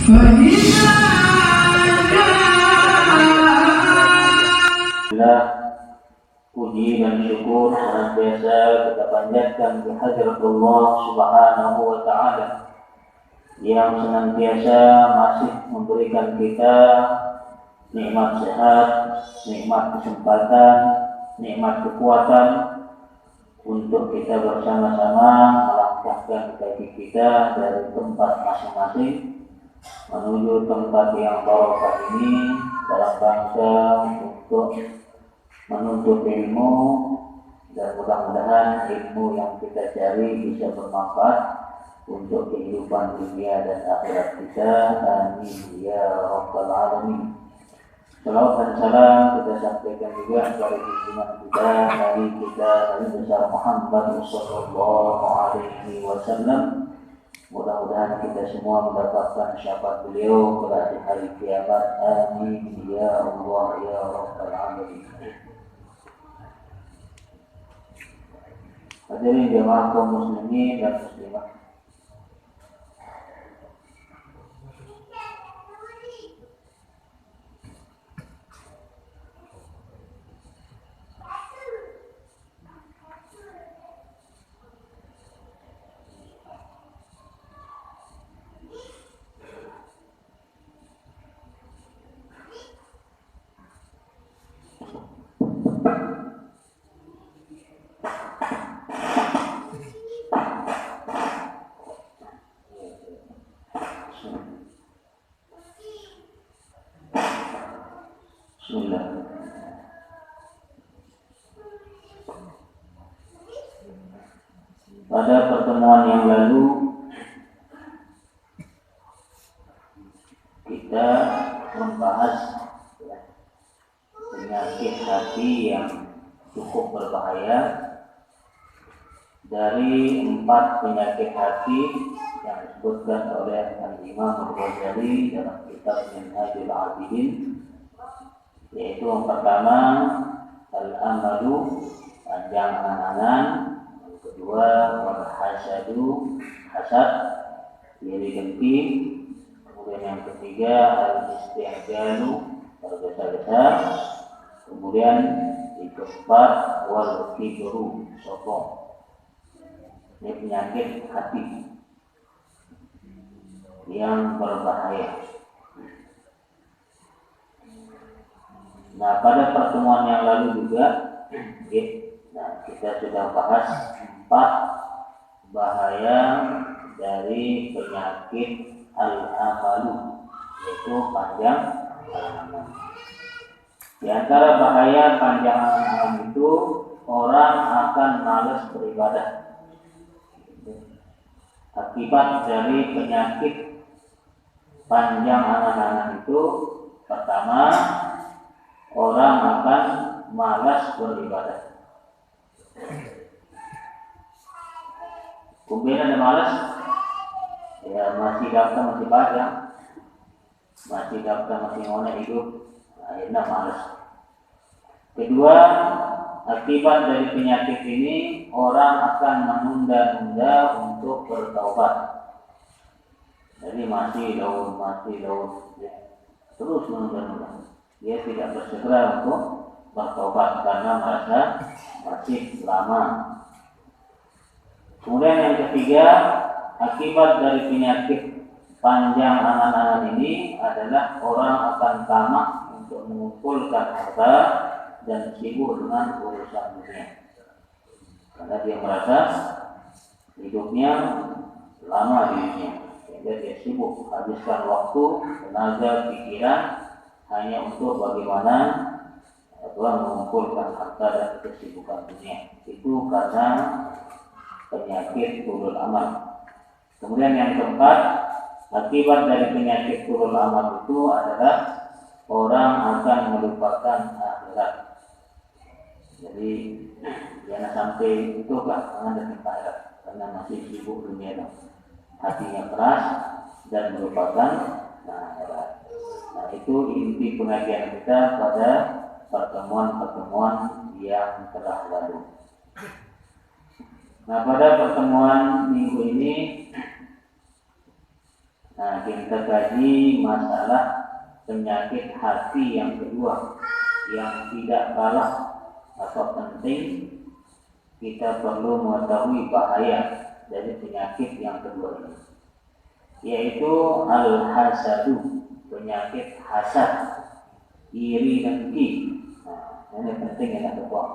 Puji dan syukur senantiasa kita panjatkan kehadirat Allah Subhanahu wa Ta'ala yang senantiasa masih memberikan kita nikmat sehat, nikmat kesempatan, nikmat kekuatan untuk kita bersama-sama melangkahkan kaki kita dari tempat masing-masing menuju tempat yang barokah ini dalam rangka untuk menuntut ilmu, dan mudah-mudahan ilmu yang kita cari bisa bermanfaat untuk kehidupan dunia dan akhirat kita. Amin ya rabbal alamin. Salawat dan salam kita sampaikan juga kepada junjungan kita, Nabi besar Muhammad sallallahu alaihi wasallam. Mudah-mudahan kita semua mendapatkan syafaat beliau pada hari kiamat. Amin ya Allah ya rabbal alamin. Hadirin jemaah kaum muslimin dan muslimat, bismillah. Pada pertemuan yang lalu kita membahas penyakit hati yang cukup berbahaya. Dari 4 penyakit hati yang disebutkan oleh Al-Imam Al-Ghazali dalam kitab Minhajul Abidin, yaitu yang pertama al-amalu, panjang angan-angan. Yang kedua wal-hasadu, hasad, iri dengki. Kemudian yang ketiga al-istihjalu, tergesa-gesa. Kemudian yang keempat wal-kibru, sombong. Ini penyakit hati yang berbahaya. Nah, pada pertemuan yang lalu juga kita sudah bahas 4 bahaya dari penyakit al-amalu, yaitu panjang angan-angan. Di antara bahaya panjang angan-angan itu, orang akan malas beribadah. Akibat dari penyakit panjang angan-angan itu, pertama, orang akan malas beribadah. Kemudian ada malas, ya masih daftar, masih panjang, masih daftar, masih ngonek hidup, akhirnya malas. Kedua, akibat dari penyakit ini, orang akan menunda-nunda untuk bertaubat. Jadi masih daun, ya. Terus menunda-nunda. Dia tidak bersegera untuk bertaubat karena merasa masih lama. Kemudian yang ketiga, akibat dari penyakit panjang angan-angan ini adalah orang akan tamak untuk mengumpulkan harta dan sibuk dengan urusan dunia. Karena dia merasa hidupnya lama di dunia, sehingga dia sibuk habiskan waktu, tenaga, pikiran hanya untuk bagaimana mengumpulkan harta dan kesibukan dunia. Itu karena penyakit tulul amal. Kemudian yang keempat, akibat dari penyakit tulul amal itu adalah orang akan melupakan akhirat. Jadi jangan sampai itu belakangan dan akhirat, karena masih sibuk dunia, hatinya keras dan melupakan akhirat. Nah, itu inti pengajian kita pada pertemuan-pertemuan yang telah lalu. Nah, pada pertemuan minggu ini Nah, kita kaji masalah penyakit hati yang kedua yang tidak kalah atau penting. Kita perlu mengetahui bahaya dari penyakit yang kedua ini, yaitu al-hasadu, penyakit hasad, iri dengki. Nah, ini penting ya Bapak.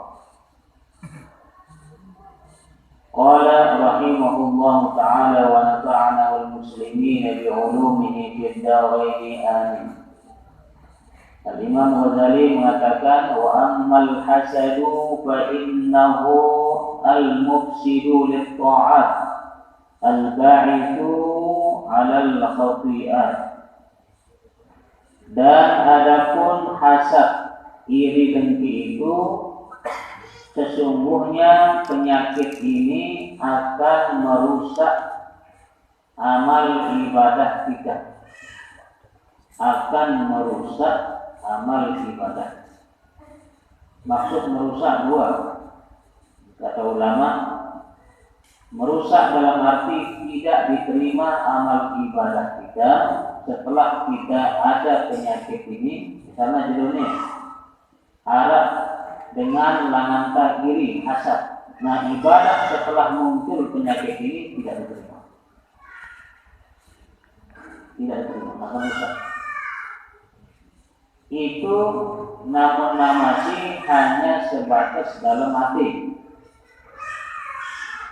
Qala rahimahullah ta'ala wa nafa'ana wal muslimin bi'ulumihi fid dharain amin. Al-Imam Ghazali mengatakan wa ammal hasadu fa innahu al-mufsidu lit-ta'at al-ba'ithu 'alal khati'at. Dan adapun hasad, iri dengki itu sesungguhnya penyakit ini akan merusak amal ibadah kita. Akan merusak amal ibadah. Maksud merusak dua. Kata ulama, merusak dalam arti tidak diterima amal ibadah kita setelah kita ada penyakit ini. Misalnya judulnya Arab dengan lananta kiri hasad. Nah, ibadah setelah muncul penyakit ini tidak diterima. Tidak diterima, maka rusak. Itu namun masih hanya sebatas dalam hati.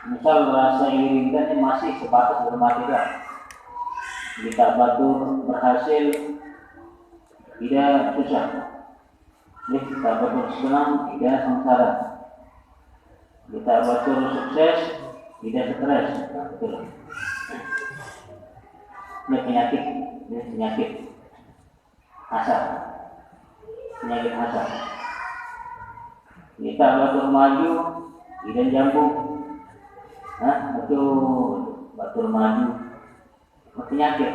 Misal rasa iri ini masih sebatas dalam hati kan. Jika batur berhasil, tidak susah. Jika batur senang, tidak sengsara. Jika batur sukses, tidak stres. Betul. Ini penyakit hasad. Penyakit hasad. Kita batur maju, tidak jambung. Betul, batur maju, penyakit.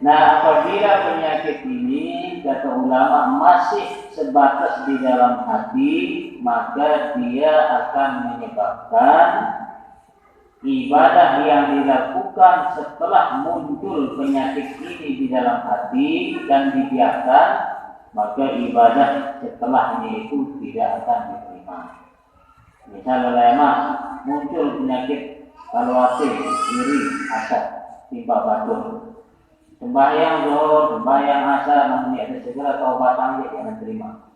Nah, apabila penyakit ini kata ulama masih sebatas di dalam hati, maka dia akan menyebabkan ibadah yang dilakukan setelah muncul penyakit ini di dalam hati dan dibiarkan, maka ibadah setelahnya itu tidak akan diterima. Misalnya muncul penyakit kalwate, iri, hasad, timpa batur. Sembahyang zuhur, sembahyang asar, namanya ada segala taubatan dia akan terima.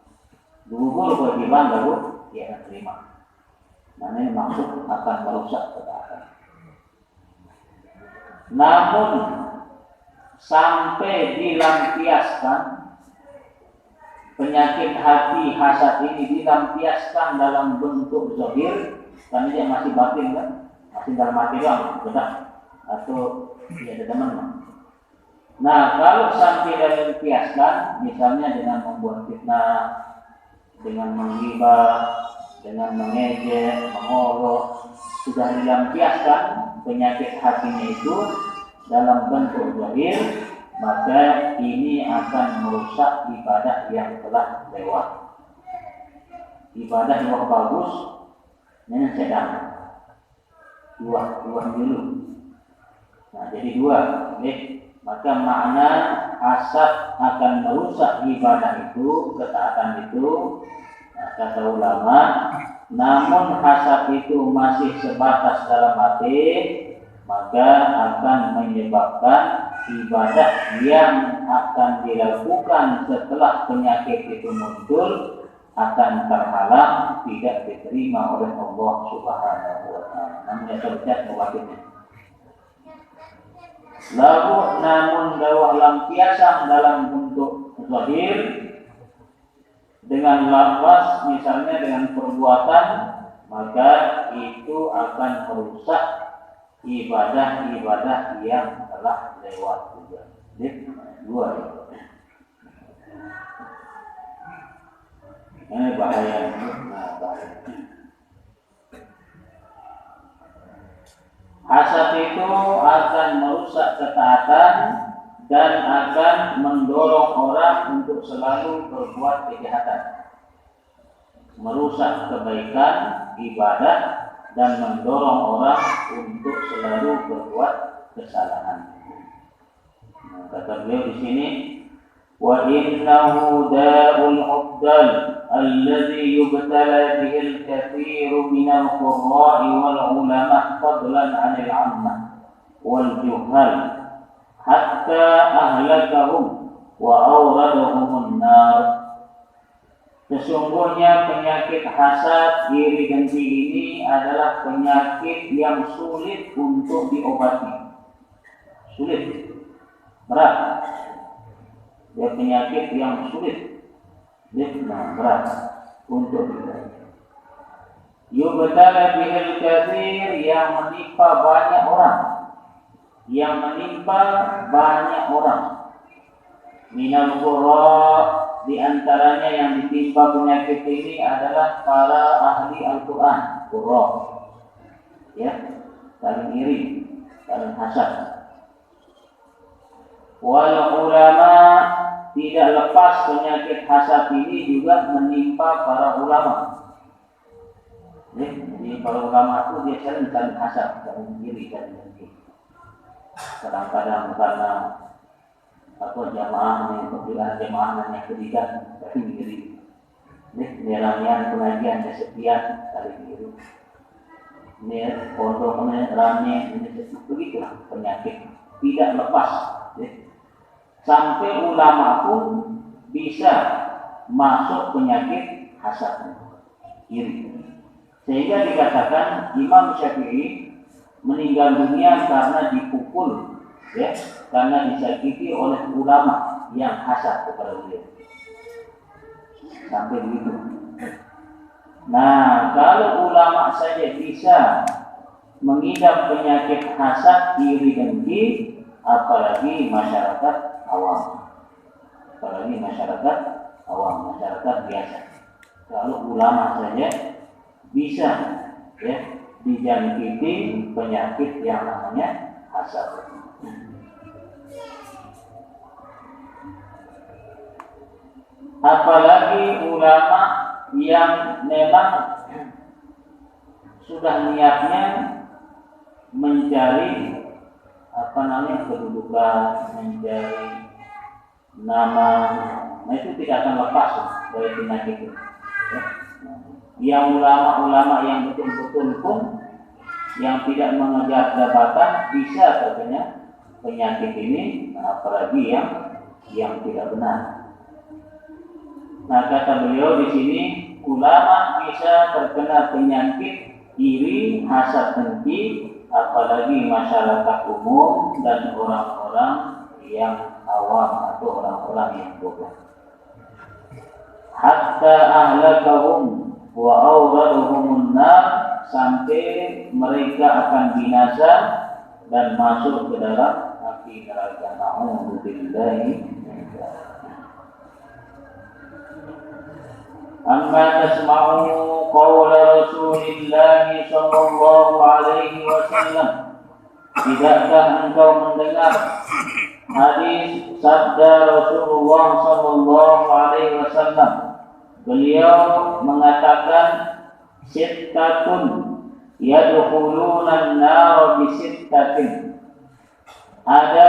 Gugur kewajiban baru dia akan terima. Namanya maksud akan merusak ketaatan. Namun sampai dilampiaskan penyakit hati hasad ini dilampiaskan dalam bentuk zahir, karena dia masih batin kan, masih dalam hati doang, betul? Atau dia ada teman. Nah, kalau sampai dilampiaskan, misalnya dengan membuat fitnah, dengan menghibah, dengan mengejek, mengolok, sudah dilampiaskan penyakit hatinya itu dalam bentuk zahir, maka ini akan merusak ibadah yang telah lewat. Ibadah yang bagus, ini sedang dua dulu. Nah, jadi dua. Maka makna hasad akan merusak ibadah itu, ketaatan itu, kata ulama. Namun hasad itu masih sebatas dalam hati, maka akan menyebabkan ibadah yang akan dilakukan setelah penyakit itu muncul akan terhalang, tidak diterima oleh Allah Subhanahu wa Ta'ala. Namanya terjadi mewakilnya. Lalu namun dakwah lampiasan dalam bentuk zahir dengan lafaz, misalnya dengan perbuatan, maka itu akan merusak ibadah-ibadah yang telah lewat juga. Jadi dua ya. Ini bahaya. Bahaya. Hasad itu akan merusak ketaatan dan akan mendorong orang untuk selalu berbuat kejahatan, merusak kebaikan ibadah dan mendorong orang untuk selalu berbuat kesalahan. Nah, kata beliau di sini, wa innahu da'ul ubdal alladhi yubtala bihi al-kathiru min al-qurra'i wal ulama fadlan 'anil 'ammah wal juhal hatta ahlakahum wa awradahum an-nar. Sesungguhnya penyakit hasad, iri dengki ini adalah penyakit yang sulit untuk diobati. Sulit, berat. Dia penyakit yang sulit, berat untuk diobati. Yubtala bihil katsir, yang menimpa banyak orang. Minal qurra, di antaranya yang ditimpa penyakit ini adalah para ahli Al-Quran, qurra, ya, saling iri, saling hasad. Wal ulama, tidak lepas penyakit hasad ini juga menimpa para ulama. Ya, jadi para ulama itu dia saling hasad, saling iri, saling dengki. Kadang-kadang karena jamaah yang ketiga tapi diri. Ini ramian pengajian kesepian kali diri. Ini pondok ramian ini begitulah penyakit tidak lepas. Sampai ulama pun bisa masuk penyakit hasad, iri. Sehingga dikatakan Imam Syafi'i meninggal dunia karena dipukul, ya, karena disakiti oleh ulama yang hasad kepada beliau. Sampai begitu. Nah, kalau ulama saja bisa mengidap penyakit hasad, iri dengki, apalagi masyarakat awam. Masyarakat biasa. Kalau ulama saja bisa, ya, dijangkiti penyakit yang namanya hasad. Apalagi ulama yang memang sudah niatnya mencari kedudukan, mencari nama, nah itu tidak akan lepas dari penyakit itu. Ya. Yang ulama-ulama yang betul-betul pun yang tidak mengejar jabatan bisa terkena penyakit ini, apalagi yang tidak benar. Nah, kata beliau di sini, ulama bisa terkena penyakit iri, hasad, dengki, apalagi masyarakat umum dan orang-orang yang awam atau orang-orang yang bodoh. Hatta ahlakahum wa awraduhumun nar, sampai mereka akan binasa dan masuk ke dalam api neraka. Na'udzubillahi. Amma tasma'u qawla Rasulillah sallallahu alaihi wasallam, tidakkah engkau mendengar hadis sabda Rasulullah sallallahu alaihi wasallam? Beliau mengatakan, sittatun yadkhuluna an-nar bi sittatin. Ada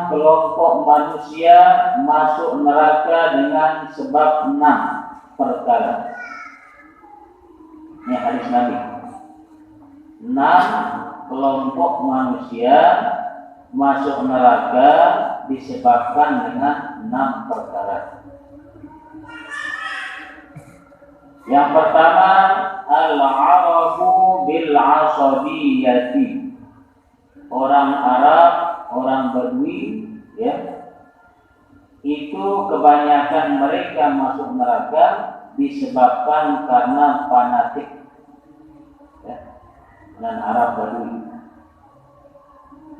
6 kelompok manusia masuk neraka dengan sebab 6 perkara. Ini hadis Nabi. 6 kelompok manusia masuk neraka disebabkan dengan 6 perkara. Yang pertama, al-arabu bil asabiyyati. Orang Arab, orang Badui, ya, itu kebanyakan mereka masuk neraka disebabkan karena fanatik, ya, dan Arab Badui.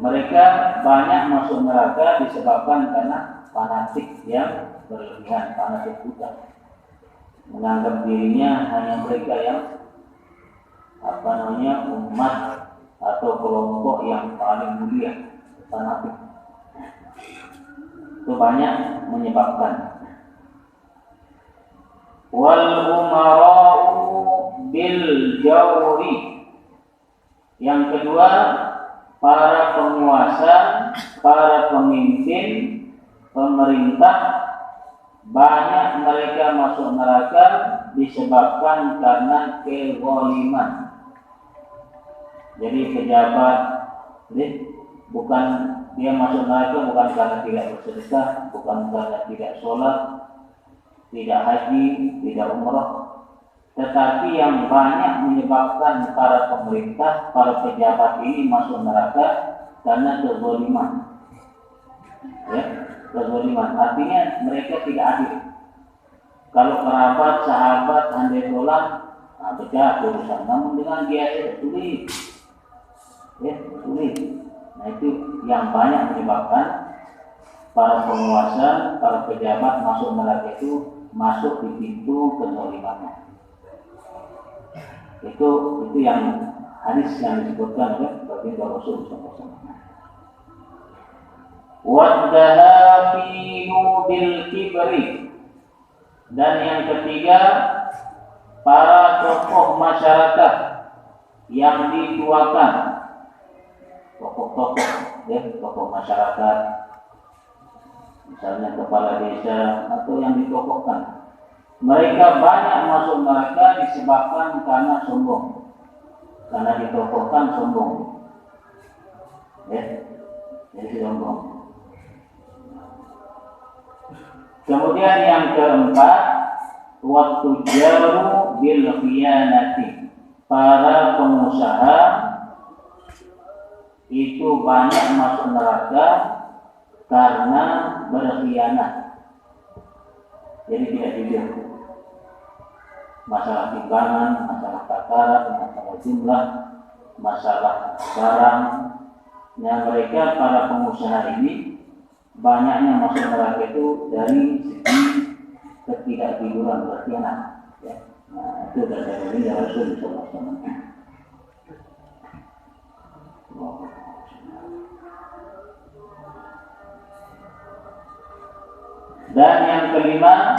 Mereka banyak masuk neraka disebabkan karena fanatik yang berlebihan, fanatik buta, menganggap dirinya hanya mereka yang umat atau kelompok yang paling mulia, fanatik. Itu banyak menyebabkan. Wal umara'u bil jawri Yang kedua, para penguasa, para pemimpin, pemerintah, banyak mereka masuk neraka disebabkan karena kezaliman. Jadi pejabat, bukan dia masuk neraka bukan karena tidak bersedekah, bukan karena tidak sholat, tidak haji, tidak umrah, tetapi yang banyak menyebabkan para pemerintah, para pejabat ini masuk neraka karena kezaliman. Ya, kezaliman artinya mereka tidak adil. Kalau kerabat, sahabat, andai sholat, beda urusan. Namun dengan dia sulit, ya sulit. Nah itu yang banyak menyebabkan para penguasa, para pejabat masuk neraka itu masuk di pintu kezalimannya. Itu yang hadis yang disebutkan oleh baginda Rasul SAW. Wadahafinu bil kibri. Dan yang ketiga, para tokoh masyarakat yang dituakan, tokoh-tokoh, tokoh masyarakat, misalnya kepala desa atau yang ditokohkan, mereka banyak masuk neraka disebabkan karena sombong, karena ditokohkan sombong, jadi sombong. Kemudian yang keempat, waktu jaru bil khiyanati, para pengusaha itu banyak masuk neraka karena berkhianat. Jadi tidak jujur. Masalah timbangan, masalah takaran, masalah jumlah, masalah barang. Yang mereka para pengusaha ini banyaknya masuk neraka itu dari segi ketidakjujuran, berkhianat. Ya. Nah, itu dari Rasul SAW. Dan yang kelima,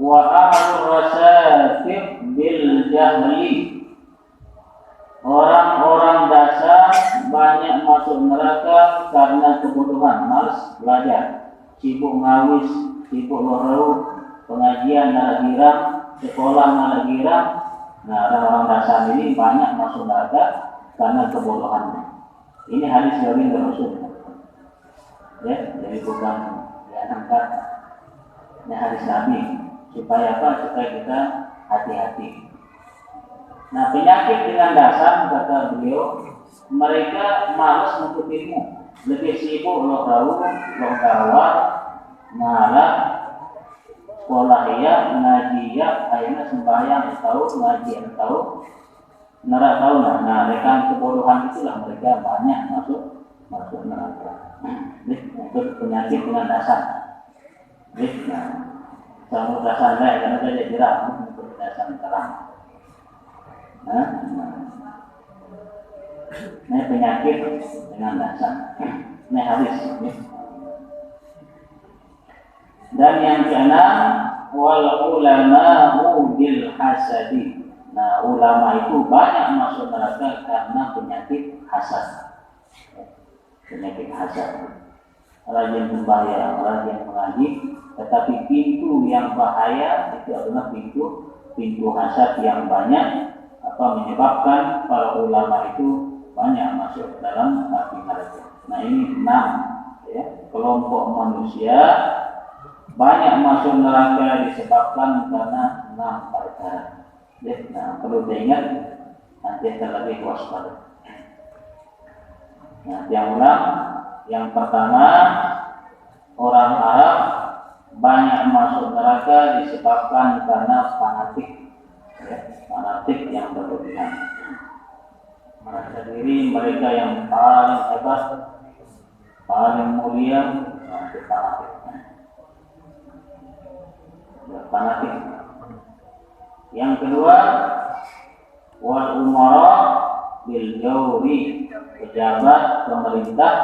wa ahlur rasafiq bil jahli. Orang-orang dasar banyak masuk neraka karena kebodohan, malas belajar, sibuk ngawis, sibuk lorau, pengajian malah girang, sekolah malah girang. Nah, orang-orang dasar ini banyak masuk neraka karena kebodohannya. Ini hadis dari Rasul. Ya, jadi bukan angkat. Ini hadis Nabi. Supaya apa? Supaya kita hati-hati. Nah, penyakit dengan dasar, kata beliau, mereka malas untuk ilmu, lebih sibuk lorau, logawat, ngarah, sekolah ya, ngaji ya, akhirnya sembahyang tahu, ngaji tahu, neraka tahu. Nah, rekan kebodohan itulah mereka banyak masuk neraka. Itu penyakit dengan dasar. Nah, sama dasar lain karena dia jerak untuk dasar terang. Ini penyakit dengan dasar. Ini hadis. Dan yang keenam, wal ulama'u bil hasadi. Nah, ulama itu banyak masuk neraka karena penyakit hasad. Penyakit hasad. Rajin membayar, rajin mengaji, tetapi pintu yang bahaya itu adalah pintu hasad yang banyak. Apa menyebabkan para ulama itu banyak masuk dalam api neraka. Nah, ini 6 ya, kelompok manusia banyak masuk neraka disebabkan karena 6 perkara. Nah, perlu diingat, nanti terlebih waspada. Nah, yang pertama, orang Arab banyak masuk neraka disebabkan karena fanatik. Fanatik yang berlebihan, merasa diri mereka yang paling hebat, paling mulia, itu fanatik. Yang kedua, wal umara bil jawri, pejabat pemerintah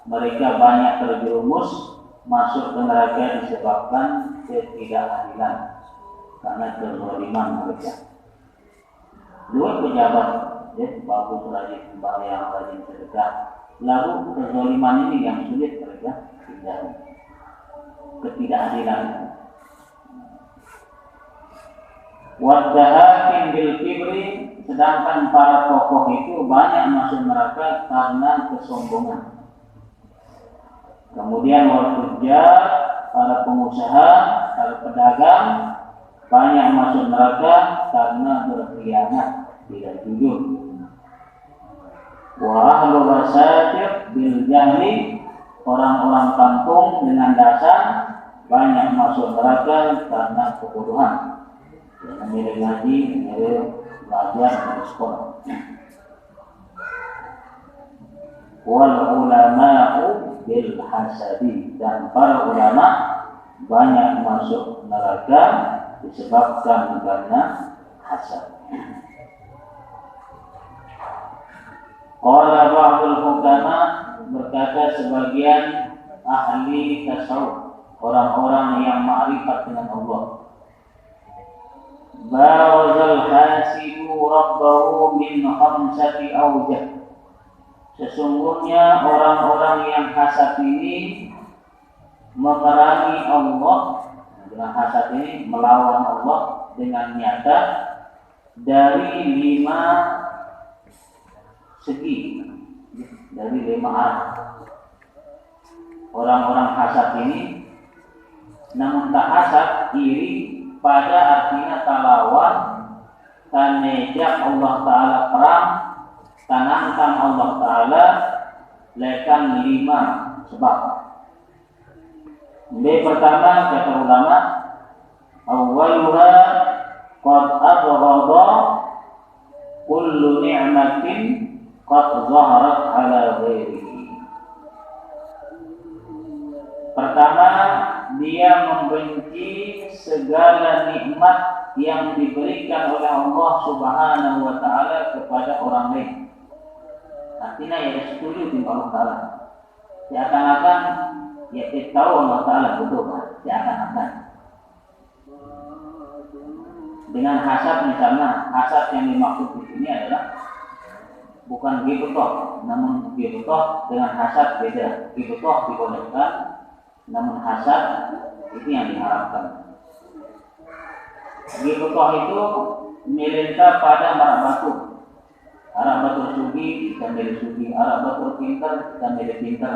mereka banyak terjerumus masuk ke neraka disebabkan ketidakadilan, karena kezaliman mereka. Dua pejabat ya, bagus, rajin sembahyang, rajin sedekah. Lalu kezaliman ini yang sulit mereka hindari, ketidakadilan. Wadhahakin bil kibri, sedangkan para tokoh itu banyak masuk neraka karena kesombongan. Kemudian wal-fujjar, para pengusaha, para pedagang banyak masuk neraka karena berkhianat, tidak jujur. Wa ahlul masajid bil jahli, orang-orang kampung dengan dasar banyak masuk neraka karena kebodohan. Mirip ngaji, mirip belajar dari sekolah. Wal ulama'u bil hasadi, dan para ulama banyak masuk neraka disebabkan karena hasad. Qala ba'dul hukama, berkata sebagian ahli tasawuf, orang-orang yang ma'rifat dengan Allah, bawazal hasibu rabbahu min khamsati awjah, sesungguhnya orang-orang yang hasad ini memerangi Allah, dengan hasad ini melawan Allah dengan nyata dari 5 segi, dari 5 arah. Orang-orang hasad ini, namun tak hasad, iri, pada artinya talawan, tanejak Allah Ta'ala perang, tanangkan Allah Ta'ala, lekan 5 sebab. Yang pertama, kata ulama, awwaluha qad adghadha kullu ni'matin qad zaharat ala ghairihi. Pertama, dia membenci segala nikmat yang diberikan oleh Allah Subhanahu wa Ta'ala kepada orang lain. Artinya ya setuju dengan Allah Ta'ala. Seakan-akan ya kita tahu Allah Ta'ala betul, seakan-akan. Dengan hasad misalnya, hasad yang dimaksud di sini adalah bukan ghibthah, namun ghibthah dengan hasad beda. Ghibthah dibolehkan, namun hasad itu yang diharapkan. Ghibthah itu melintas pada marah batu. Arah batu sugi, kita milih sugi. Arah batu pintar, kita milih pintar.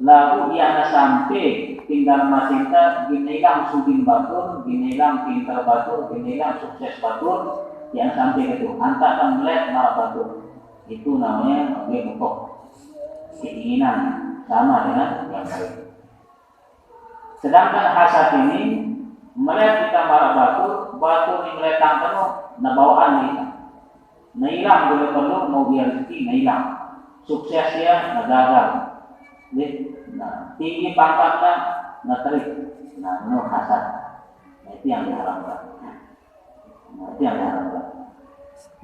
Lalu ia sampai tinggal masinta, ginilang sugi batur, ginilang pintar batur, ginilang sukses batur, yang sampai itu antakan melek marah batur. Itu namanya ghibthah. Keinginan sama dengan yang lain. Sedangkan hasad ini melihat kita marah batu ini meletak penuh, nah bawaan kita. Nah hilang boleh perlu mau biar rezeki, nah hilang. Sukses ya, nah gagal. Nah tinggi pangkatnya, nah terik. Nah itu hasad. Nah itu yang diharapkan.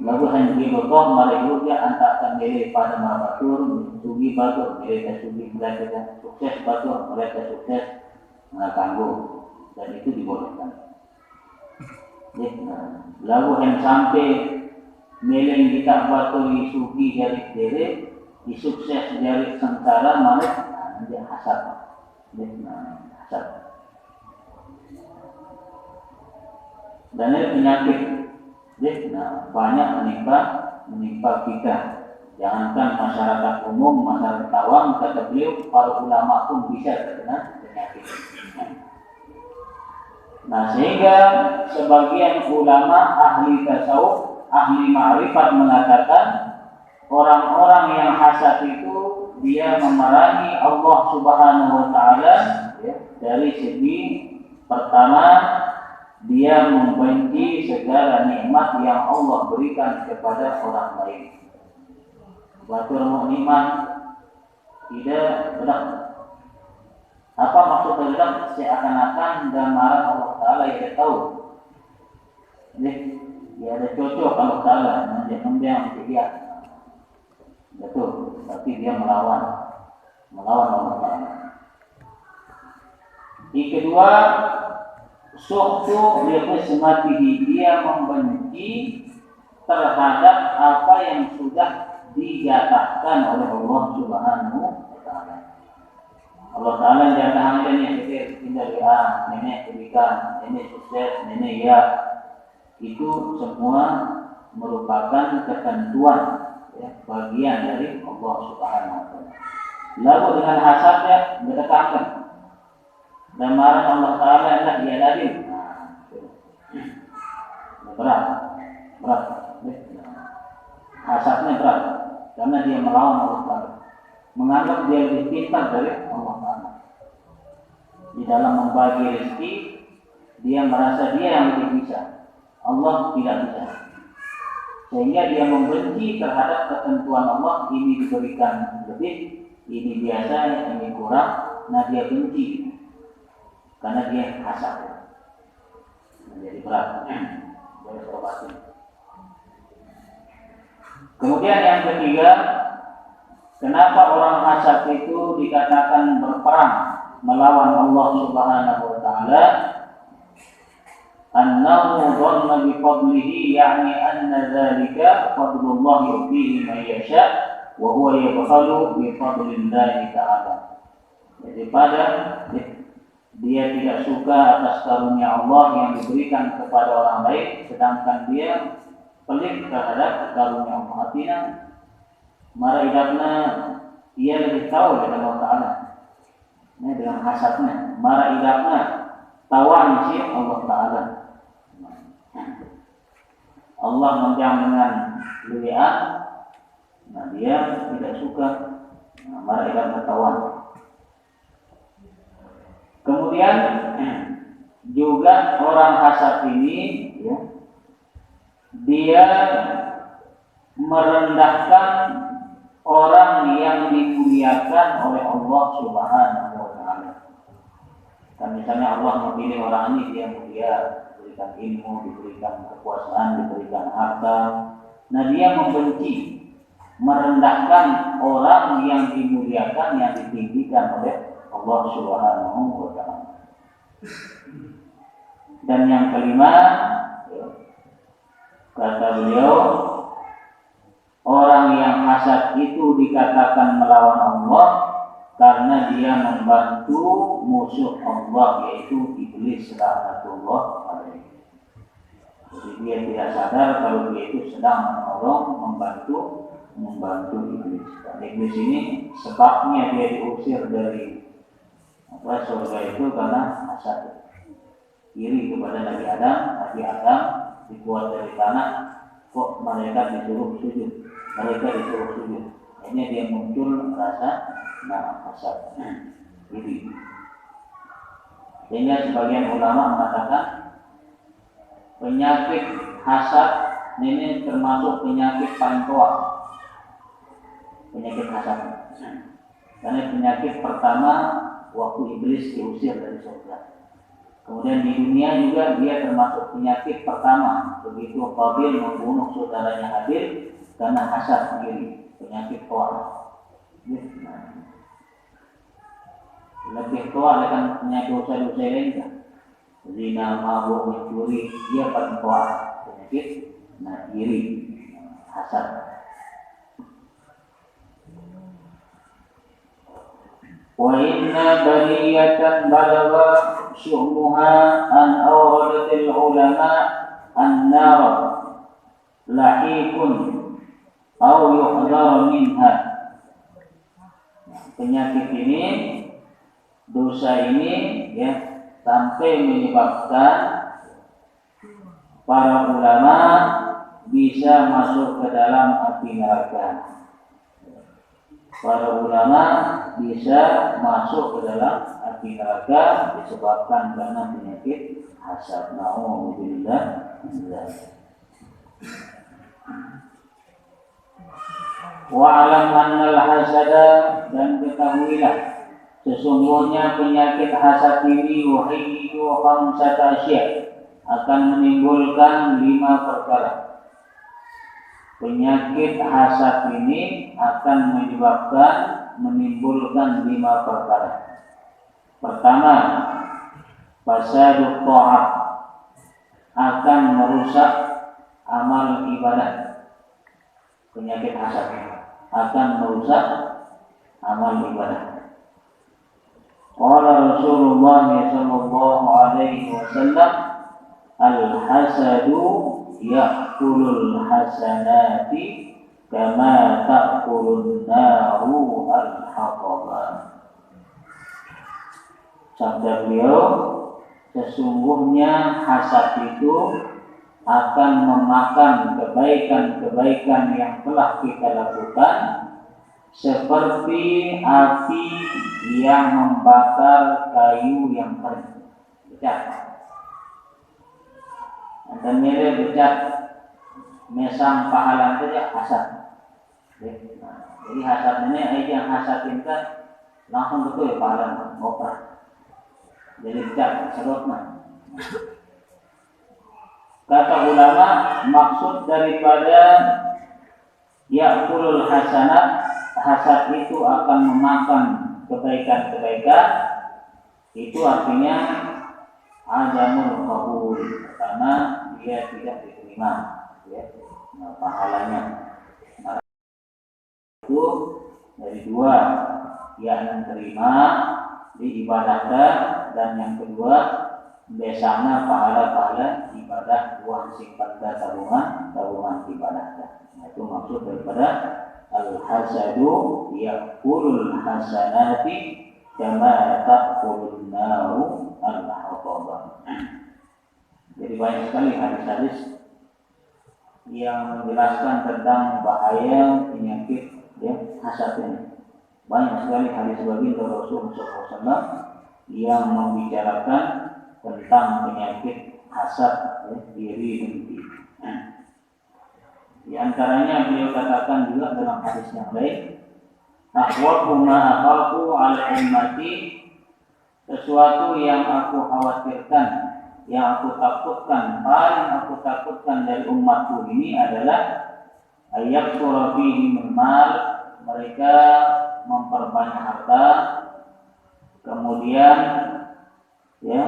Lalu hanya ghibthah, mari juga antarkan diri pada marah batur, sugi batur, mereka sugi, mereka sukses batur, mereka sukses. Tangguh, dan itu dibolehkan. Lalu yang sampai meleng kita batui sugi dari diri, disukses dari sengsara malah dia hasad. Hasad. Dan ini penyakit. Banyak menimpa kita. Jangankan masyarakat umum, masyarakat awam, kata beliau, para ulama pun bisa terkena penyakit. Nah sehingga sebagian ulama ahli tasawuf, ahli ma'rifat mengatakan orang-orang yang hasad itu dia memerangi Allah Subhanahu wa Ta'ala ya, dari segi pertama dia membenci segala nikmat yang Allah berikan kepada orang lain. Batur nikmat tidak benar. Apa maksud terlibat? Seakan-akan gambaran Allah Ta'ala yang tahu. Dia ada cocok Allah Ta'ala, dia lihat. Betul, tapi dia melawan Allah Ta'ala. Yang kedua, suhtu liqismatihi, dia membenci terhadap apa yang tidak dijatahkan oleh Allah Subhanahu wa taala. Allah taala jatahkan ini tinggal nenek berikan, nenek sukses, nenek ya. Itu semua merupakan ketentuan ya, bagian dari Allah Subhanahu wa taala. Lalu dengan hasadnya berkatakan dan marah Allah taala adalah dia adil. Berat. Hasadnya berat karena dia melawan Allah taala. Menganggap dia lebih pintar dari Allah taala. Di dalam membagi rezeki, dia merasa dia yang lebih bisa. Allah tidak bisa. Sehingga dia membenci terhadap ketentuan Allah, ini diberikan lebih, ini biasa, ini kurang, nah dia benci. Karena dia hasad. Menjadi berat. Boleh terobati. Kemudian yang ketiga, kenapa orang hasad itu dikatakan berperang melawan Allah Subhanahu wa taala? Annahu dhanna bi fadlihi, yani anna dzalika fadlullah yu'tihi man yasha wa huwa yabkhalu bi fadlillahi ta'ala. Jadi pada dia tidak suka atas karunia Allah yang diberikan kepada orang lain, sedangkan dia pelit terhadap karunia Allah. Artinya marahidapna ia lebih tahu dari Allah Ta'ala. Ini dengan hasadnya marahidapna tawan si Allah Ta'ala. Allah menjam dengan lulian, nah dia tidak suka marahidapna tawan. Kemudian juga orang hasad ini ya, dia merendahkan orang yang dimuliakan oleh Allah Subhanahu wa taala. Kan misalnya Allah memilih orang ini dia mulia, diberikan ilmu, diberikan kekuasaan, diberikan harta. Nah dia membenci, merendahkan orang yang dimuliakan, yang ditinggikan oleh Allah Subhanahu wa taala. Dan yang kelima, kata beliau, orang yang hasad itu dikatakan melawan Allah karena dia membantu musuh Allah, yaitu iblis laknatullah alaihi. Jadi dia tidak sadar kalau dia itu sedang menolong, membantu iblis. Dan iblis ini sebabnya dia diusir dari surga itu karena hasad, iri kepada Nabi Adam. Nabi Adam dibuat dari tanah, kok mereka disuruh sujud. Akhirnya dia muncul rasa hasad, iri. Sehingga sebagian ulama mengatakan penyakit hasad ini termasuk penyakit paling tua. Penyakit hasad. Karena penyakit pertama waktu iblis diusir dari surga. Kemudian di dunia juga dia termasuk penyakit pertama. Begitu Qabil membunuh saudaranya Habil karena hasad sendiri, penyakit tua. Lebih tua akan punya dosa-dosa lain. Zina, mabuk, mencuri, dia paling tua penyakit. Iri, hasad. Wa inna bariyatan balagha syu'muha an awradatil ulama an-nar lahikun aw yuhdar minha. Penyakit ini, dosa ini ya, sampai menyebabkan para ulama bisa masuk ke dalam api neraka. Para ulama bisa masuk ke dalam api neraka disebabkan karena penyakit hasad. Na'udzubillah. Wa'alam annal hasada, dan ketahuilah sesungguhnya penyakit hasad ini yuhayyu khamsata asya, akan menimbulkan 5 perkara. Penyakit hasad ini akan menyebabkan menimbulkan 5 perkara. Pertama, fasadut ta'at, akan merusak amal ibadah. penyakit hasad akan merusak amal ibadah. Qala Rasulullah sallallahu alaihi wasallam, al-hasadu ya'kulul hasanati kama ta'kulun naru al-haqaba. Sabda beliau, sesungguhnya hasad itu akan memakan kebaikan-kebaikan yang telah kita lakukan seperti api yang membakar kayu yang kering. Becat. Dan mirip becat mesang pahala saja hasad. Jadi hasad ini yang hasadin kan langsung betul pahala ngoper. Jadi becat serotna. Kata ulama, maksud daripada ya'kulul hasanat, hasad itu akan memakan kebaikan-kebaikan, itu artinya adamul qabul, karena dia tidak diterima ya, pahalanya. Nah, itu dari dua, yang terima diibadahkan, dan yang kedua biasanya pahala-pahala ibadah uang simpan dan tabungan ibadah. Nah, itu maksud daripada al-hasadu ya'kulul hasanati kama ta'kulun naru al-haqaba. Jadi banyak sekali hadis-hadis yang menjelaskan tentang bahaya penyakit ya, hasad ini. Banyak sekali hadis baginda Rasulullah SAW yang membicarakan tentang penyakit hasad ya, iri dengki. Di antaranya beliau katakan juga dalam hadis yang lain, akhwafu ma akhafu ala ummati, sesuatu yang aku khawatirkan, yang aku takutkan, paling aku takutkan dari umatku ini adalah ayat surah fihi mal, mereka memperbanyak harta, kemudian ya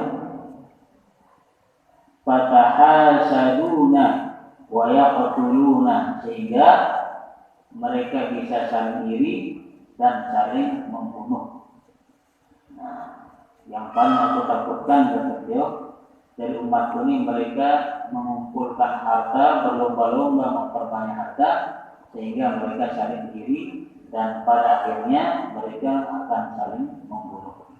fatahasaduna wa yaqtuluna, sehingga mereka bisa saling iri dan saling membunuh. Nah, yang paling aku takutkan dari umat ini, mereka mengumpulkan harta, berlomba-lomba memperbanyak harta, sehingga mereka saling iri dan pada akhirnya mereka akan saling membunuh.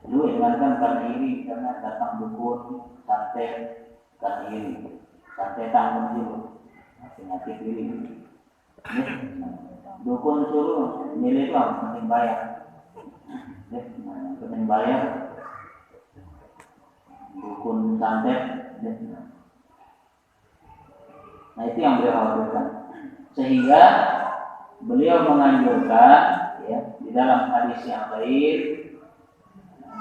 Dulu jangankan karena iri, karena datang dukun, santet, karena iri, santet tanggung dulu, penyakit iri. Dukun suruh milih itu penting bayar, penting bayar. Dukun santet, nah itu yang beliau khawatirkan. Sehingga beliau menganjurkan ya, di dalam hadis yang lain,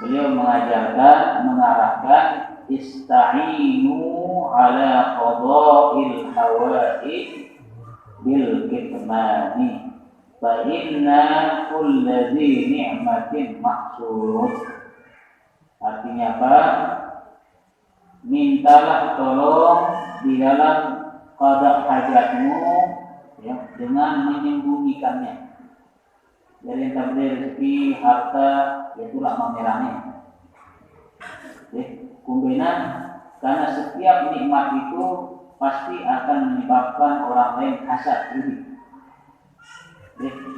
beliau mengarahkan ista'inu ala qada'il hawaij bil kitmani fa inna kulladzi ni'matin mahsud. Artinya apa? Mintalah tolong di dalam qada hajatmu ya, dengan menyembunyikannya. Dari yang tadi rezeki, harta, itulah mamerane. Kumbenan, karena setiap nikmat itu pasti akan menyebabkan orang lain hasad iri.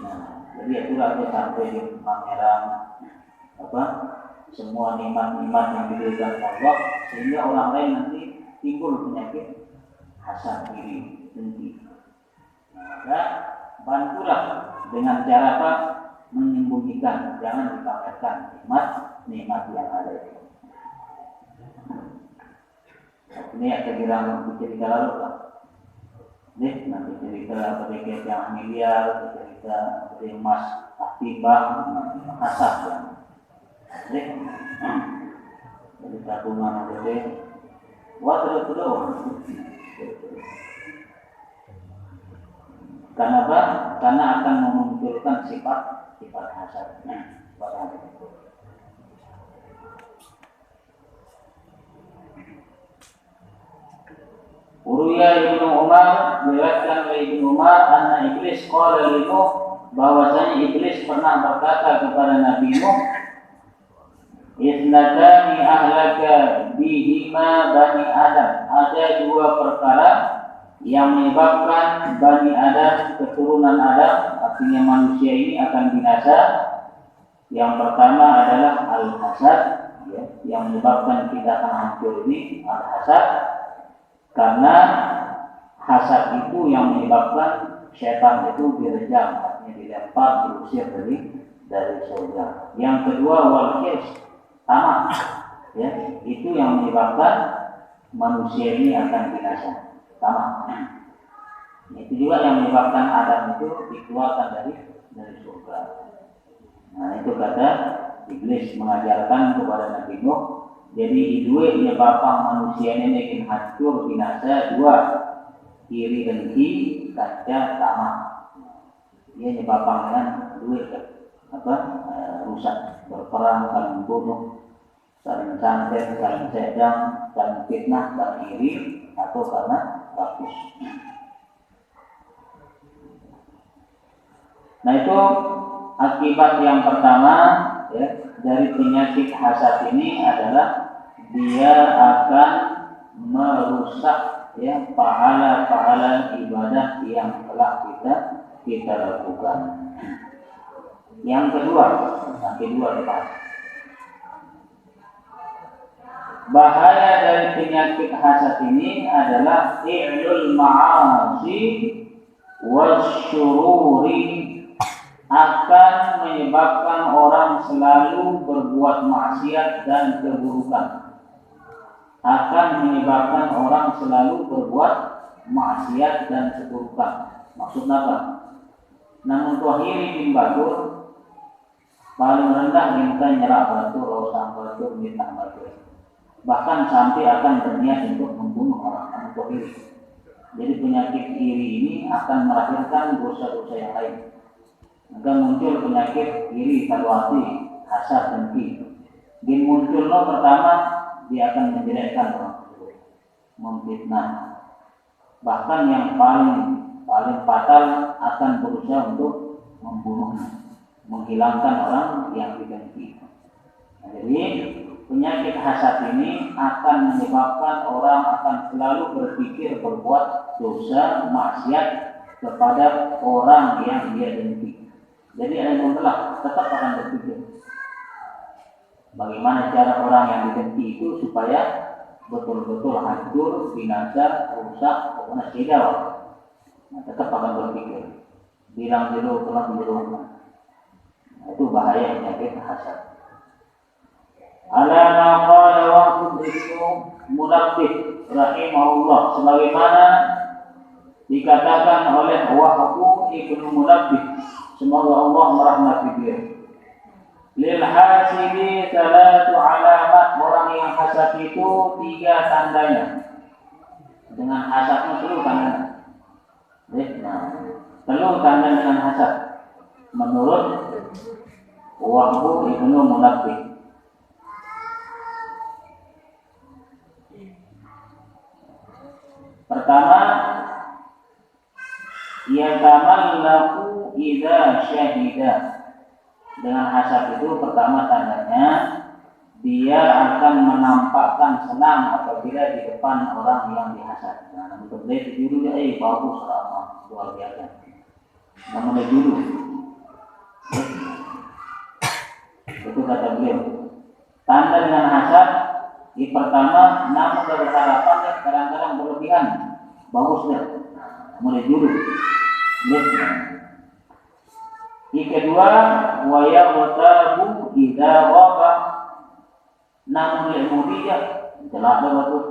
Nah, jadi itulah dia sampai di pameran apa? Semua nikmat-nikmat yang diberikan Allah, sehingga orang lain nanti timbul penyakit hasad iri dengki. Maka bantulah dengan cara apa? Menyembunyikan, jangan dipamerkan nikmat yang ada itu. Ini ada cerita lalu kan? Nanti cerita penyakit yang miliar, cerita emas aktifah, hasad yang. Jadi tabungan gede, wah terus. Karena apa? Karena akan memunculkan sifat hasad. Uruya Ibnu Umar, diriwayatkan oleh Ibnu Umar, anna Iblis qala li Nuh, bahwasanya Iblis pernah berkata kepada Nabi Nuh, Isnatani ahlaka bihima bani Adam. Ada dua perkara yang menyebabkan Bani Adam, keturunan Adam, artinya manusia ini akan binasa. Yang pertama adalah al-hasad, ya, yang menyebabkan kita akan hancur ini al-hasad, karena hasad itu yang menyebabkan setan itu direjam, artinya dilempar, diusir dari surga. Yang kedua wal-hirs, tamak, ya, itu yang menyebabkan manusia ini akan binasa. Tamak. Itu juga yang menyebabkan Adam itu dikeluarkan dari surga. Nah, itu kata Iblis mengajarkan kepada Nabi Nuh. Jadi dua menyebabkan manusia ini ingin hancur binasa, dua iri dengki, kaca, tamak. Dia menyebabkan dengan dua rusak, berperang, saling bunuh, saling santet, saling sedang, saling fitnah, saling iri, atau karena rakus. Nah, itu akibat yang pertama, ya, dari penyakit hasad ini adalah dia akan merusak, ya, pahala-pahala ibadah yang telah kita lakukan. Yang kedua, bahaya dari penyakit hasad ini adalah i'lul ma'asi wasyururi, akan menyebabkan orang selalu berbuat maksiat dan keburukan. Maksudnya apa? Namun tuhiri bin batur, paling rendah minta nyerah batu, rosang batu, minta batu. Bahkan sampai akan berniat untuk membunuh orang, namun tuhiri. Jadi penyakit iri ini akan melahirkan dosa-dosa yang lain. Maka muncul penyakit iri, talwati, hasad, dengki. Bin muncul pertama, dia akan menjelekkan orang, memfitnah. Bahkan yang paling fatal akan berusaha untuk membunuhnya, menghilangkan orang yang didengki. Nah, jadi penyakit hasad ini akan menyebabkan orang akan selalu berpikir berbuat dosa, maksiat kepada orang yang dia dengki. Jadi ilmu telah tetap akan berpikir bagaimana cara orang yang didengki itu supaya betul-betul hancur, binasa, rusak, pokoknya tidak. Nah, tetap akan berpikir, bilang dulu, pulang dulu. Nah, itu bahaya penyakit hasad. Alama qala waqtu Ibnu Munabbih rahimahullah, sebagaimana dikatakan oleh Wahbu Ibnu Munabbih, semoga Allah merahmati dia. Lil hasidi salatu alamat, orang yang hasad itu 3 tandanya. Dengan hasadnya perlu tandanya. Perlu tanda dengan hasad. Menurut Wahbu Ibnu Munabbih. Pertama, yatamallaku idza syahida. Dengan hasad itu pertama tandanya dia akan menampakkan senang apabila di depan orang yang dihasad. Nah, untuk dia judul dia bagus ramah luar biasa. Namun judul itu kata beliau. Tanda dengan hasad di pertama, namun dari harapannya kadang-kadang berlebihan, bagus dia. Mulai dulu. Yang kedua, wa yaqtabu idza waqa, namun dia mulia, celak dah betul.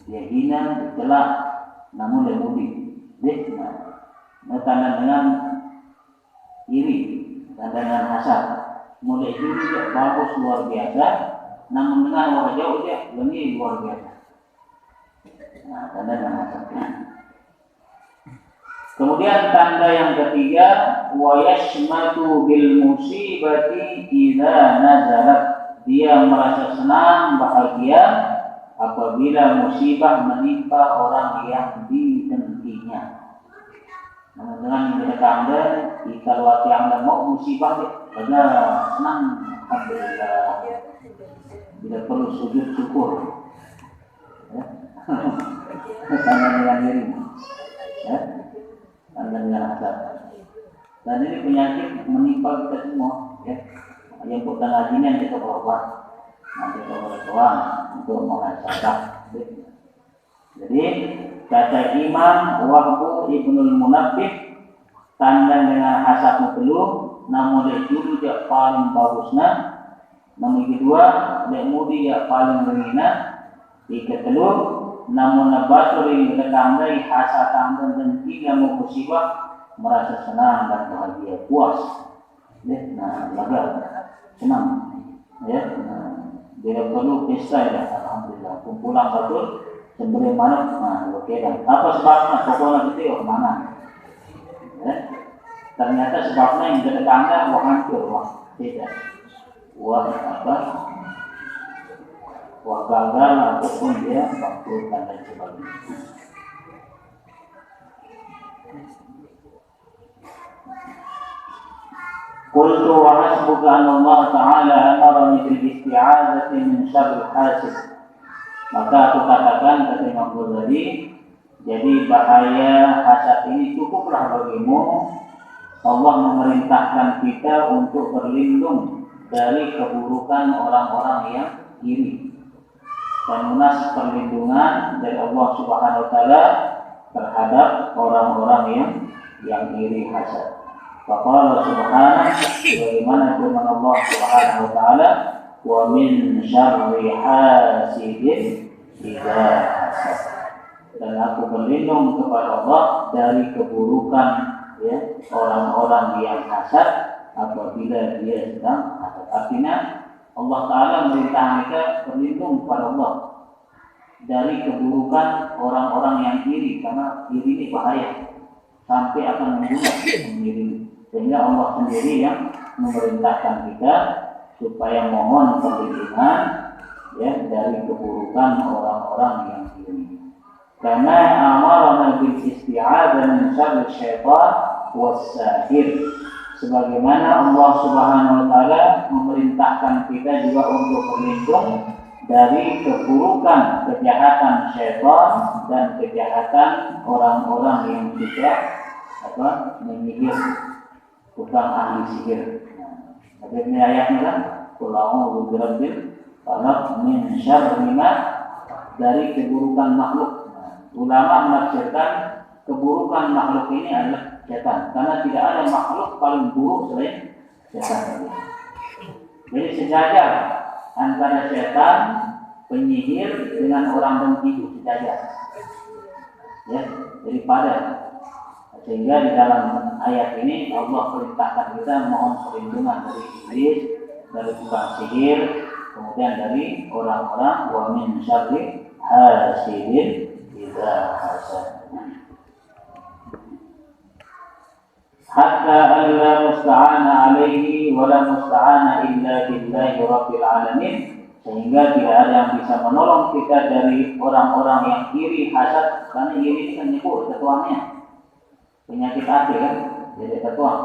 Dia hina, celak, namun dia mudi. Tanda dengan iri, tanda dengan hasad. Mulai dulu dia bagus luar biasa, namun dengan wajah dia lebih luar biasa. Nah, tanda dengan hasad. Kemudian tanda yang ketiga, wa yashmatu bil musibati idza nazalat, dia merasa senang, bahagia apabila musibah menimpa orang yang didengkinya. Namun dengan mereka anda, kita luar yang mau musibah benar senang, alhamdulillah. Tidak perlu sujud syukur, ya. Karena dengan diri, ya, karena dengan hasad. Dan ini penyakit menimpa kita semua, ya. Yang bukan hajinya kita berobat, nanti kita berdoa untuk menghasad. Jadi kata Imam Wahbu Ibnul Munabbih, tanda dengan hasad belum, namun itu dia paling bagusnya. Namun kedua, dia mudi dia paling menghina. Tiga telur, namun nabatul yang bertandai hasad tanda dan tiga musibah merasa senang dan bahagia puas. Nah, lega, senang. Ya, dia perlu pesta ya, alhamdulillah. Kumpulan betul. Sebelum mana, oke kan? Apa sebabnya? Pokoknya itu kemana? Ya? Ternyata sebabnya yang kita tanda wah hancur, wah tidak, wah apa? Wah gagal ataupun dia bangkrut dan sebagainya. Qultu wa hasbuka anna Allah Ta'ala amarani bil isti'adzati min syarril hasid. Maka aku katakan kata Imam Ghazali, jadi bahaya hasad ini cukuplah bagimu. Allah memerintahkan kita untuk berlindung dari keburukan orang-orang yang iri. Dan munas perlindungan dari Allah Subhanahu wa taala terhadap orang-orang yang iri hasad. Faqala subhanahu, bagaimana firman Allah Subhanahu wa taala, wa min syarri hasidin idza hasad. Dan aku berlindung kepada Allah dari keburukan ya orang-orang yang hasad apabila dia sedang hasad. Artinya Allah Ta'ala merintah kita berlindung kepada Allah dari keburukan orang-orang yang iri, karena iri ini bahaya sampai akan membunuh sendiri. Sehingga Allah sendiri yang memerintahkan kita supaya mohon perlindungan ya dari keburukan orang-orang yang iri. Karena amarana bil isti'adzah min syarri syaitan was-sahir. Sebagaimana Allah Subhanahu wa taala memerintahkan kita juga untuk berlindung dari keburukan kejahatan syaitan dan kejahatan orang-orang yang juga menyihir, bukan ahli sihir. Ada ini ayatnya kan? Qul a'udzu birabbil falaq min syarri ma, dari keburukan makhluk. Ulama menafsirkan keburukan makhluk ini adalah setan, karena tidak ada makhluk paling buruk selain setan. Jadi sejajar antara setan penyihir dengan orang dengki itu sejajar. Ya, daripada sehingga di dalam ayat ini Allah perintahkan kita mohon perlindungan dari iblis, dari tukang sihir, kemudian dari orang-orang wa min syarri hasidin idza hasad. Hatta alla musta'ana alaihi wa la musta'ana illa billahi rabbil alamin, sehingga tidak ada yang bisa menolong kita dari orang-orang yang iri hasad, karena iri ini kan nyebut ketuanya penyakit hati kan, jadi ketuang.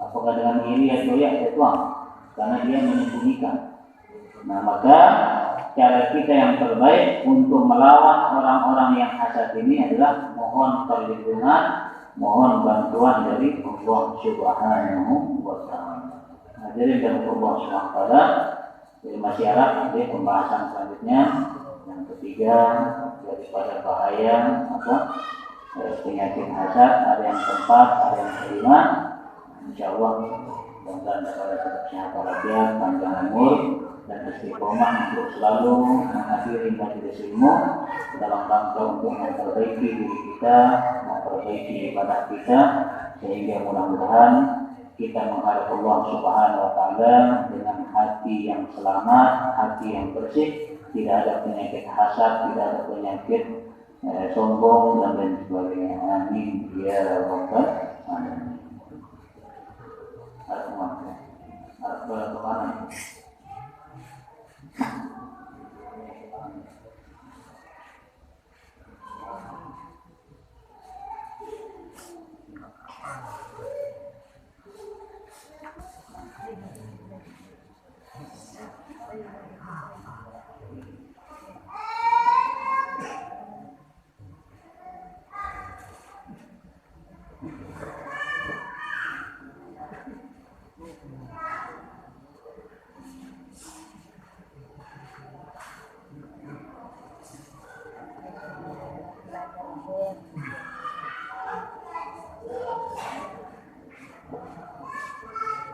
Apakah dengan iri atau ya ketuang, karena dia menyembunyikan. Nah maka cara kita yang terbaik untuk melawan orang-orang yang hasad ini adalah mohon perlindungan, mohon bantuan dari Allah Subhanahu wa taala. Nah, jadi dari Allah Subhanahu wa taala, jadi masih ada nanti pembahasan selanjutnya yang ketiga daripada bahaya penyakit hasad, ada yang tempat, ada yang terima. Insyaallah mudah-mudahan dapat sehat walafiat, panjang umur dan istiqomah untuk selalu menghadiri majelis ilmu dalam rangka untuk memperbaiki diri kita, memperbaiki ibadah kita, sehingga mudah-mudahan kita menghadap Allah Subhanahu wa taala dengan hati yang selamat, hati yang bersih, tidak ada penyakit hasad, tidak ada penyakit sombong dan lain sebagainya. Amin ya rabbal alamin. Ada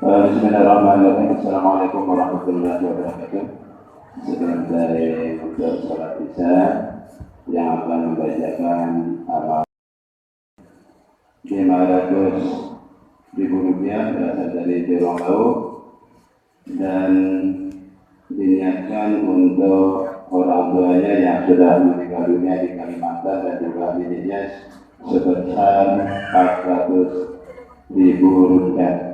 Bismillahirrahmanirrahim. Assalamualaikum warahmatullahi wabarakatuh. Sebelum saya untuk sholat isya yang akan membacakan amal 500.000 rupiah berasal dari Berong Laut dan diniatkan untuk orang tuanya yang sudah meninggal dunia di Kalimantan dan juga miliknya sebesar 400.000 rupiah.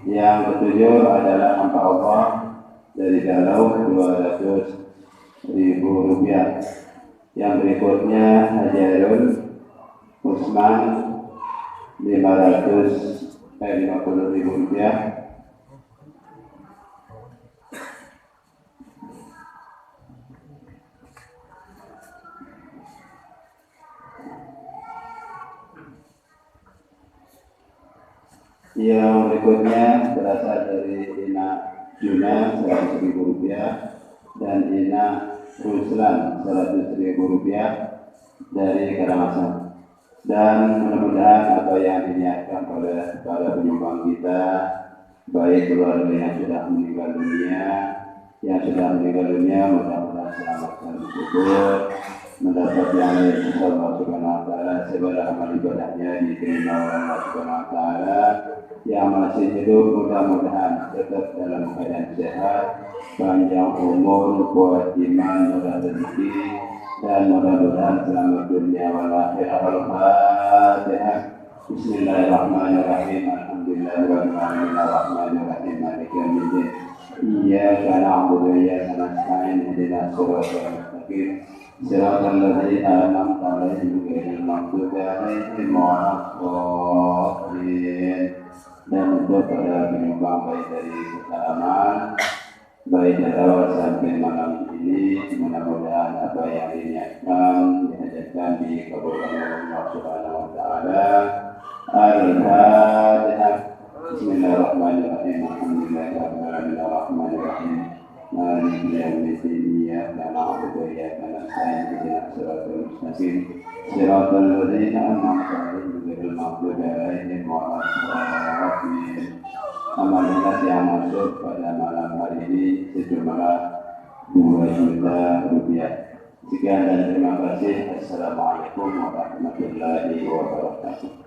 Yang ketujuh adalah hamba Allah dari Galau 200.000 rupiah. Yang berikutnya Hajarul Usman 50.000 rupiah. Yang berikutnya berasal dari Ina Juna 100.000 rupiah dan Ina Ruslan 100.000 rupiah dari Karangasem. Dan mudah-mudahan apa yang diniatkan oleh para penyumbang kita, baik keluarga yang sudah meninggal dunia, mudah-mudahan selamat dan bersyukur, mendapat yang lain Allah Subhanahu wa Ta'ala, segala amal ibadahnya diterima oleh Allah Subhanahu wa Ta'ala. Yang masih hidup mudah-mudahan tetap dalam keadaan sehat, panjang umur, kuat iman, murah rezeki, dan mudah-mudahan selamat dunia wal akhirah. Al-Fatihah. Bismillahirrahmanirrahim. Alhamdulillahirabbil alamin arrahmanir rahim maliki yaumiddin. Iyyaka na'budu wa iyyaka nasta'in ihdinas siratal mustaqim siratal ladzina an'amta 'alaihim ghairil maghdubi 'alaihim waladdallin. Dan untuk para penyumbang baik dari kesalahan, baik dari awal sampai malam ini, mudah-mudahan apa yang diniatkan dihajatkan dikabulkan oleh Allah Subhanahu wa Ta'ala. Al-Fatihah. Bismillahirrahmanirrahim. Alhamdulillahirabbil alamin arrahmanir rahim maliki yaumiddin. Iyyaka na'budu wa iyyaka nasta'in ihdinas siratal mustaqim siratal ladzina an'amta 'alaihim ghairil maghdubi 'alaihim waladdallin. Amal dinas yang masuk pada malam hari ini sejumlah 2 juta rupiah. Sekian dan terima kasih. Assalamualaikum warahmatullahi wabarakatuh.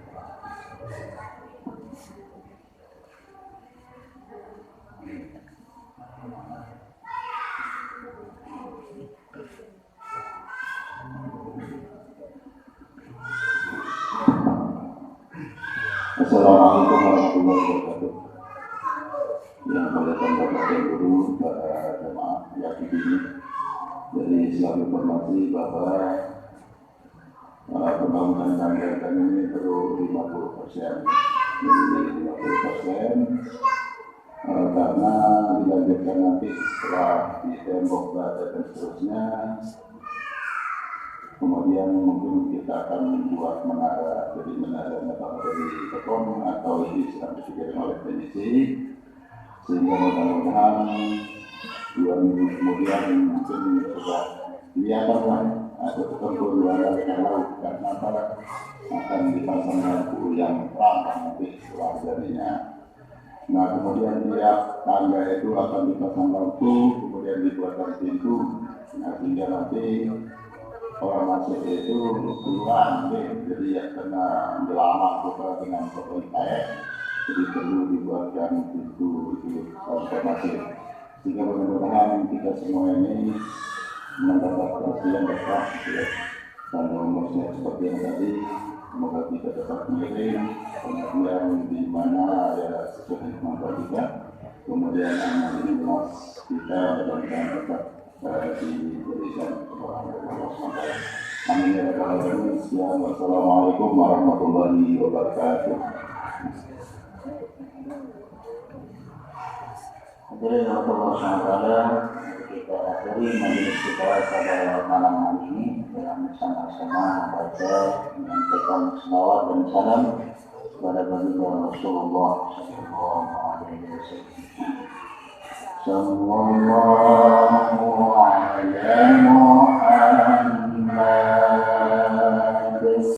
Assalamualaikum warahmatullahi wabarakatuh. Yang melihatkan Bapak dan Guru, para jemaah yang ini dari Islam informasi bahwa pembangunan tangga ini perlu 50%, jadi 50%, karena dilanjutkan nanti setelah di tembok bata dan seterusnya. Kemudian mungkin kita akan membuat menara, jadi menara dari beton atau disediakan oleh PVC, sehingga mudah-mudahan 2 minggu kemudian mungkin sudah kelihatan atau tertentu luar dari laut, karena akan dipasang lampu yang terang nanti keluar darinya. Nah, kemudian tiap tangga itu akan dipasang lampu, kemudian dibuatkan pintu, nah sehingga nanti orang masuk itu keluar, jadi ya kena lama juga dengan foto kayak, jadi perlu dibuatkan pintu itu informasi, sehingga mudah-mudahan kita semua ini mendapat perhatian dekat, dan umurnya seperti yang tadi, semoga kita dapat mengirim, kemudian di mana ada sesuatu kemampuan kita, kemudian amal ikhlas kita dalam tetap diberikan kepada Allah SWT. Amin ya rabbal alamin. Wassalamualaikum warahmatullahi wabarakatuh. Hadirin Allah SWT, kita akhiri majelis kita pada malam hari ini dengan sama-sama membaca menyampaikan selawat dan salam kepada baginda Rasulullah SAW. Sallallahu alaihi wa sallam.